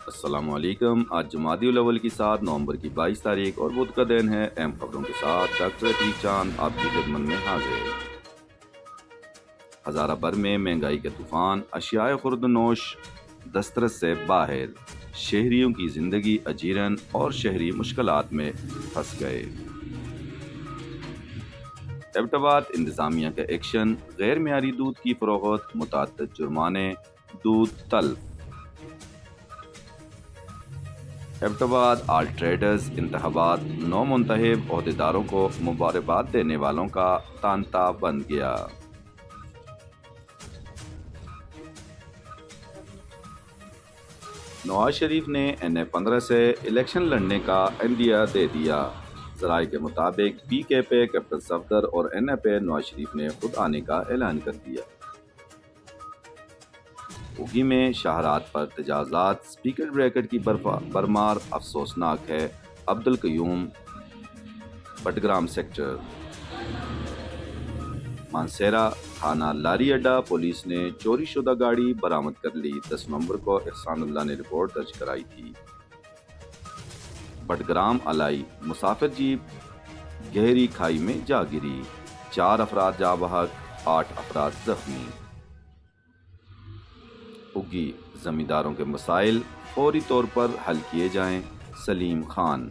السلام علیکم۔ آج جمادی الاول کی 7 نومبر کی 22 تاریخ اور بدھ کا دن ہے۔ اہم خبروں کے ساتھ ڈاکٹر عتیق چاند آپ کی خدمت میں حاضر۔ ہزارہ بھر میں مہنگائی کے طوفان، اشیاء خورد و نوش دسترس سے باہر، شہریوں کی زندگی اجیرن اور شہری مشکلات میں پھنس گئے۔ ایبٹ آباد انتظامیہ کا ایکشن، غیر معیاری دودھ کی فروخت، متعدد جرمانے، دودھ تلف۔ ایبٹ آباد آل ٹریڈرز انتخابات، نو منتخب عہدیداروں کو مبارکباد دینے والوں کا تانتا بن گیا۔ نواز شریف نے NA-15 سے الیکشن لڑنے کا عندیہ دے دیا۔ ذرائع کے مطابق PK پہ کیپٹن صفدر اور NA پہ نواز شریف نے خود آنے کا اعلان کر دیا۔ اوگی میں شاہراہ پر تجاوزات، اسپیکر بریکٹ کی برمار افسوسناک ہے۔ عبدالقیوم بٹگرام سیکٹر مانسیرا تھانہ لاری اڈا پولیس نے چوری شدہ گاڑی برآمد کر لی۔ 10 نومبر کو احسان اللہ نے رپورٹ درج کرائی تھی۔ بٹگرام الائی مسافر جیپ گہری کھائی میں جا گری، 4 افراد جاں بحق، 8 افراد زخمی۔ اگی زمینداروں کے مسائل فوری طور پر حل کیے جائیں، سلیم خان۔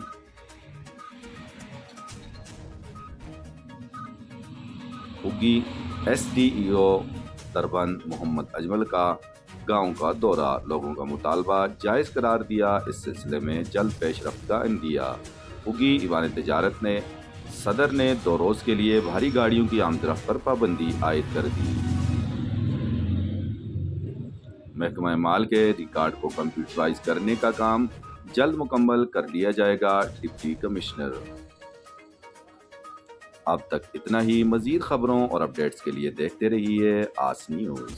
اگی SDEO دربند محمد اجمل کا گاؤں کا دورہ، لوگوں کا مطالبہ جائز قرار دیا، اس سلسلے میں جلد پیش رفت کا عندیہ۔ اگی ایوان تجارت نے صدر نے 2 روز کے لیے بھاری گاڑیوں کی آمد و رفت پر پابندی عائد کر دی۔ محکمہ مال کے ریکارڈ کو کمپیوٹرائز کرنے کا کام جلد مکمل کر لیا جائے گا، ڈپٹی کمشنر۔ اب تک اتنا ہی۔ مزید خبروں اور اپڈیٹس کے لیے دیکھتے رہیے آس نیوز۔